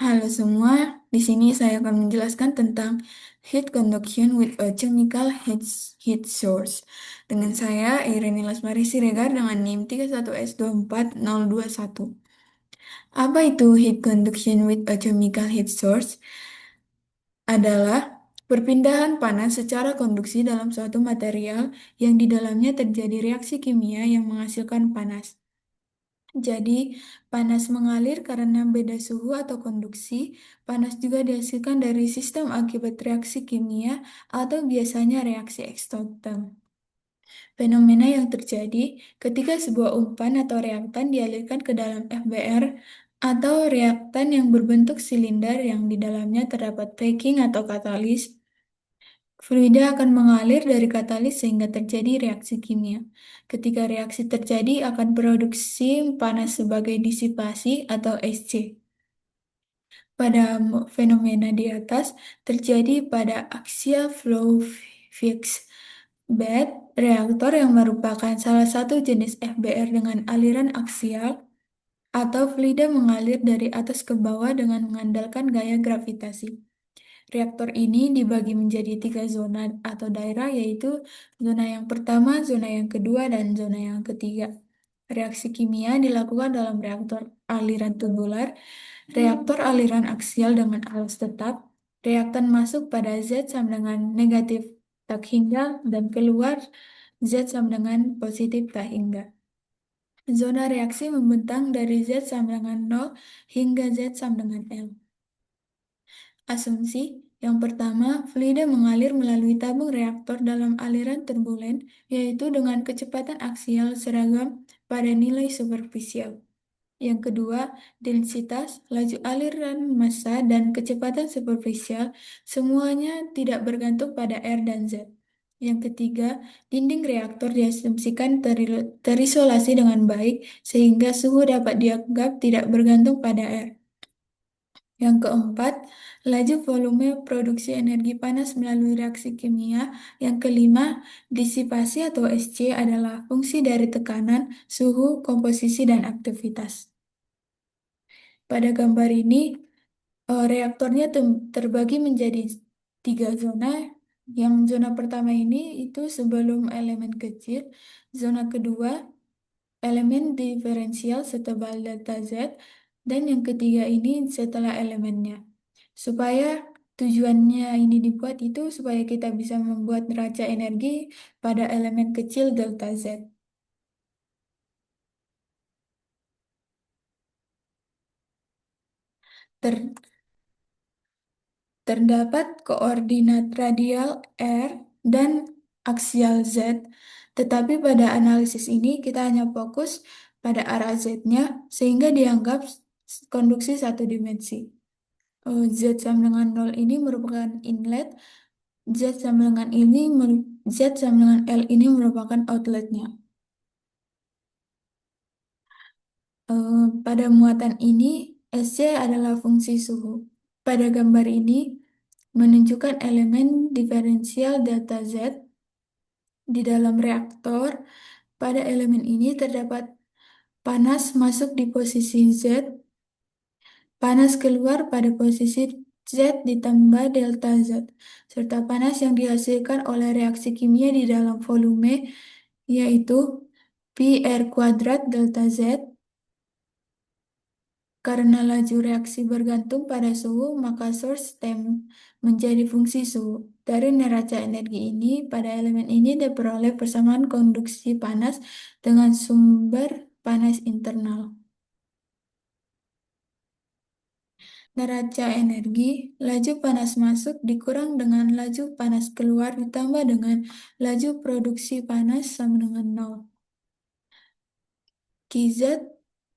Halo semua, di sini saya akan menjelaskan tentang heat conduction with a chemical heat source. Dengan saya, Irene Lasmari Siregar dengan NIM 31S24021. Apa itu heat conduction with a chemical heat source? Adalah perpindahan panas secara konduksi dalam suatu material yang di dalamnya terjadi reaksi kimia yang menghasilkan panas. Jadi, panas mengalir karena beda suhu atau konduksi. Panas juga dihasilkan dari sistem akibat reaksi kimia atau biasanya reaksi ekstotem. Fenomena yang terjadi ketika sebuah umpan atau reaktan dialirkan ke dalam FBR atau reaktan yang berbentuk silinder yang di dalamnya terdapat packing atau katalis. Fluida akan mengalir dari katalis sehingga terjadi reaksi kimia. Ketika reaksi terjadi akan produksi panas sebagai disipasi atau SC. Pada fenomena di atas terjadi pada axial flow fixed bed reaktor yang merupakan salah satu jenis FBR dengan aliran aksial atau fluida mengalir dari atas ke bawah dengan mengandalkan gaya gravitasi. Reaktor ini dibagi menjadi tiga zona atau daerah, yaitu zona yang pertama, zona yang kedua, dan zona yang ketiga. Reaksi kimia dilakukan dalam reaktor aliran tubular, reaktor aliran aksial dengan arus tetap, reaktan masuk pada Z sama dengan negatif tak hingga, dan keluar Z sama dengan positif tak hingga. Zona reaksi membentang dari Z sama dengan 0 hingga Z sama dengan L. Asumsi yang pertama, fluida mengalir melalui tabung reaktor dalam aliran turbulen, yaitu dengan kecepatan aksial seragam pada nilai superficial. Yang kedua, densitas, laju aliran massa, dan kecepatan superficial semuanya tidak bergantung pada R dan Z. Yang ketiga, dinding reaktor diasumsikan terisolasi dengan baik sehingga suhu dapat dianggap tidak bergantung pada R. Yang keempat, laju volume produksi energi panas melalui reaksi kimia. Yang kelima, disipasi atau SC adalah fungsi dari tekanan, suhu, komposisi, dan aktivitas. Pada gambar ini, reaktornya terbagi menjadi tiga zona. Yang zona pertama ini itu sebelum elemen kecil. Zona kedua, elemen diferensial setebal delta Z. Dan yang ketiga ini setelah elemennya. Supaya tujuannya ini dibuat itu supaya kita bisa membuat neraca energi pada elemen kecil delta Z. Ter- Terdapat koordinat radial R dan aksial Z, tetapi pada analisis ini kita hanya fokus pada arah Z-nya sehingga dianggap konduksi satu dimensi. Z sama dengan 0 ini merupakan inlet, Z sama dengan Z sama dengan L ini merupakan outletnya. Pada muatan ini, SC adalah fungsi suhu. Pada gambar ini menunjukkan elemen diferensial delta Z di dalam reaktor. Pada elemen ini terdapat panas masuk di posisi Z, panas keluar pada posisi Z ditambah delta Z, serta panas yang dihasilkan oleh reaksi kimia di dalam volume, yaitu Pi R kuadrat delta Z. Karena laju reaksi bergantung pada suhu, maka source stem menjadi fungsi suhu. Dari neraca energi ini, pada elemen ini diperoleh persamaan konduksi panas dengan sumber panas internal. Neraca energi, laju panas masuk dikurang dengan laju panas keluar ditambah dengan laju produksi panas sama dengan 0. QZ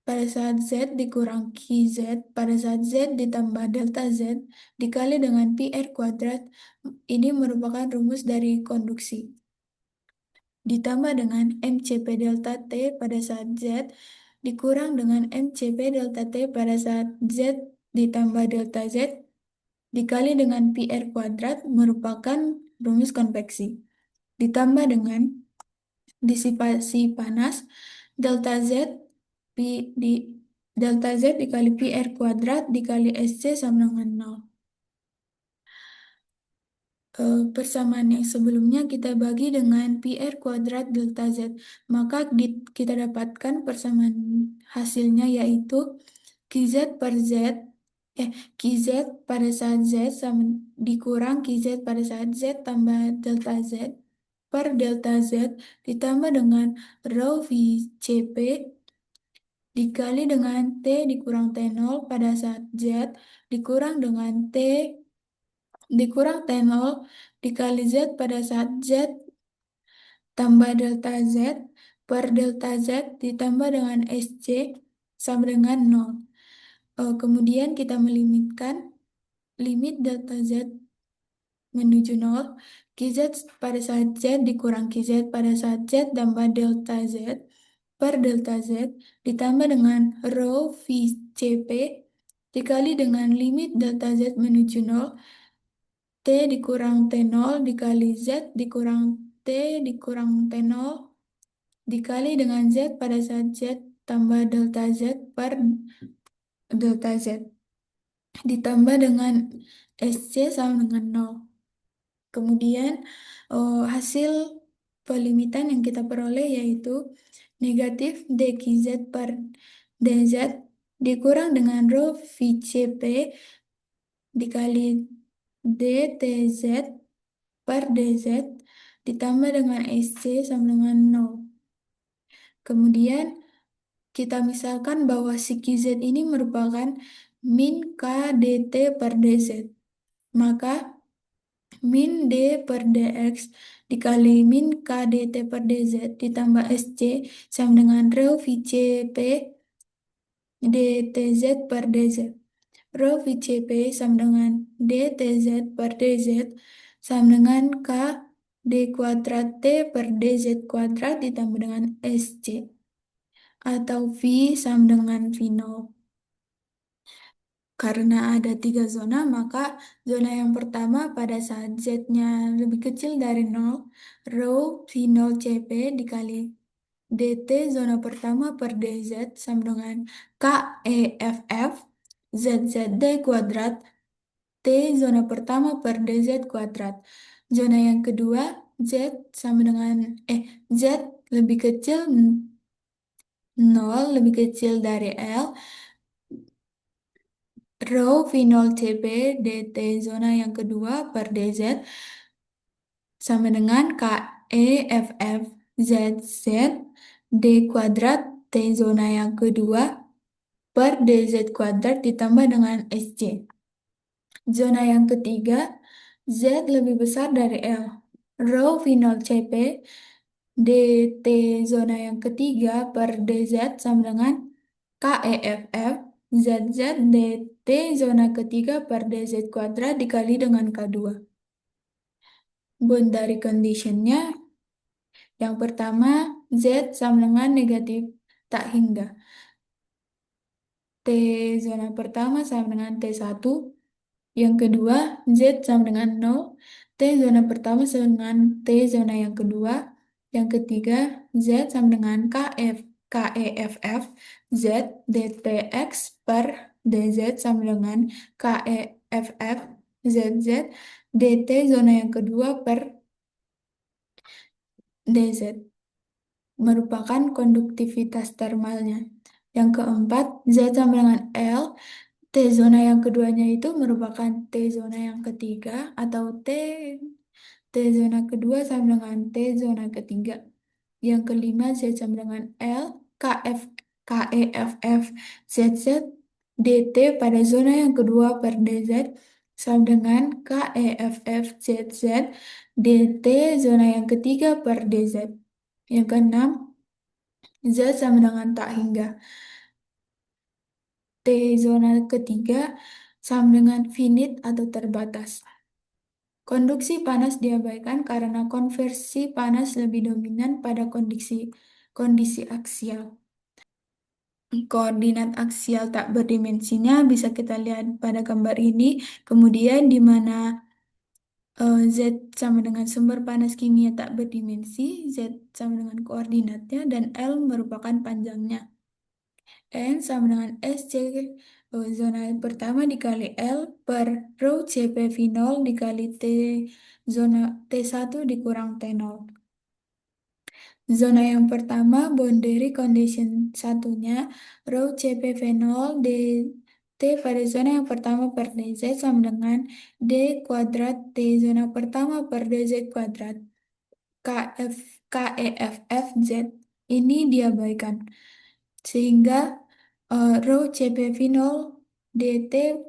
pada saat Z dikurang QZ pada saat Z ditambah delta Z dikali dengan Pi R kuadrat. Ini merupakan rumus dari konduksi. Ditambah dengan MCP delta T pada saat Z dikurang dengan MCP delta T pada saat Z ditambah delta Z dikali dengan Pi R kuadrat merupakan rumus konveksi. Ditambah dengan disipasi panas delta Z Pi di Delta Z dikali pi R kuadrat dikali SC sama dengan nol. Persamaan yang sebelumnya kita bagi dengan pi R kuadrat delta Z. Maka kita dapatkan persamaan hasilnya yaitu QZ per Z, QZ pada saat Z sama dikurang QZ pada saat Z tambah delta Z per delta Z ditambah dengan rho VCP dikali dengan T dikurang T0 pada saat Z dikurang dengan T dikurang T0 dikali Z pada saat Z tambah delta Z per delta Z ditambah dengan SC sama dengan nol. Kemudian kita melimitkan limit delta Z menuju nol. QZ pada saat Z dikurang QZ pada saat Z tambah delta Z per delta Z ditambah dengan rho VCP dikali dengan limit delta Z menuju nol. T dikurang T0 dikali Z dikurang T dikurang T0 dikali dengan Z pada saat Z tambah delta Z per delta Z ditambah dengan SC sama dengan nol. Kemudian hasil pelimitan yang kita peroleh yaitu negatif dqz per dz dikurang dengan rho VCP dikali dtz per dz ditambah dengan SC sama dengan nol. Kemudian kita misalkan bahwa si QZ ini merupakan min K dt per dz. Maka min D per dx dikali min K dt per dz ditambah SC sama dengan rho VCP dtz per dz. Rho VCP sama dengan dtz per dz sama dengan K d kuadrat T per dz kuadrat ditambah dengan SC atau V sama dengan V0. Karena ada tiga zona, maka zona yang pertama pada saat Z-nya lebih kecil dari nol, rho V0CP dikali DT zona pertama per DZ sama dengan KEFF ZZD kuadrat T zona pertama per DZ kuadrat. Zona yang kedua Z sama dengan Z lebih kecil nol lebih kecil dari L. Rho V0CP DT zona yang kedua per DZ sama dengan KEFF ZZ D kuadrat T zona yang kedua per DZ kuadrat ditambah dengan SC. Zona yang ketiga, Z lebih besar dari L. Rho V0CP DT zona yang ketiga per DZ sama dengan KEFF ZZ DT zona ketiga per DZ kuadrat dikali dengan K2. Boundary conditionnya yang pertama Z sama dengan negatif tak hingga. T zona pertama sama dengan T1. Yang kedua Z sama dengan nol. T zona pertama sama dengan T zona yang kedua. Yang ketiga Z sama dengan KEFF Z DTX per DZ sama dengan KEFF ZZ DT zona yang kedua per DZ merupakan konduktivitas termalnya. Yang keempat, Z sama dengan L. T zona yang keduanya itu merupakan T zona yang ketiga atau T zona kedua sama dengan T zona ketiga. Yang kelima, Z sama dengan L. KEFF ZZ DT pada zona yang kedua per DZ sama dengan KEFF ZZ DT zona yang ketiga per DZ. Yang keenam, Z sama dengan tak hingga. T zona ketiga sama dengan finite atau terbatas. Konduksi panas diabaikan karena konversi panas lebih dominan pada kondisi aksial. Koordinat aksial tak berdimensinya bisa kita lihat pada gambar ini. Kemudian di mana Z sama dengan sumber panas kimia tak berdimensi, Z sama dengan koordinatnya, dan L merupakan panjangnya. N sama dengan SC zona pertama dikali L per rho CP V0 dikali T zona T1 dikurang T0. Zona yang pertama, boundary condition satunya, rho CPV0 DT pada zona yang pertama per DZ sama dengan D kuadrat T zona pertama per DZ kuadrat KF, KEFFZ ini diabaikan. Sehingga rho CPV0 DT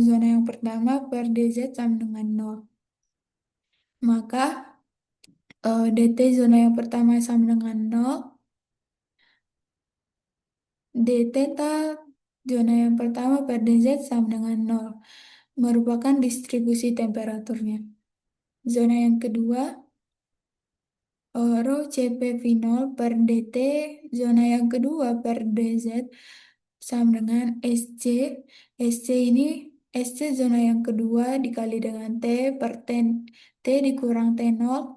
zona yang pertama per DZ sama dengan 0. Maka DT zona yang pertama sama dengan 0, d theta zona yang pertama per dz sama dengan 0, merupakan distribusi temperaturnya. Zona yang kedua, rho Cp V0 per dt, zona yang kedua per dz sama dengan Sc. Sc ini, Sc zona yang kedua dikali dengan T per T, T dikurang T0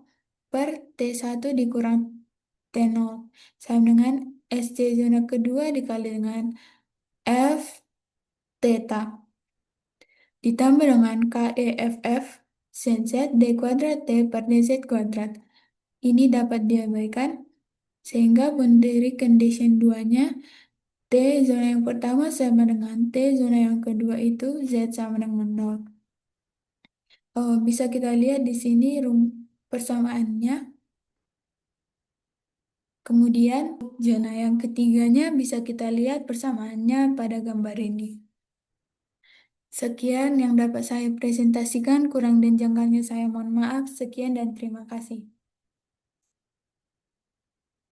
per T1 dikurang T0 sama dengan Sc zona kedua dikali dengan F theta ditambah dengan KEFF ZZ D kuadrat T per DZ kuadrat. Ini dapat diabaikan sehingga boundary condition duanya T zona yang pertama sama dengan T zona yang kedua itu Z sama dengan 0. Bisa kita lihat di sini persamaannya. Kemudian zona yang ketiganya bisa kita lihat persamaannya pada gambar ini. Sekian yang dapat saya presentasikan, kurang dan janggalnya saya mohon maaf. Sekian dan terima kasih.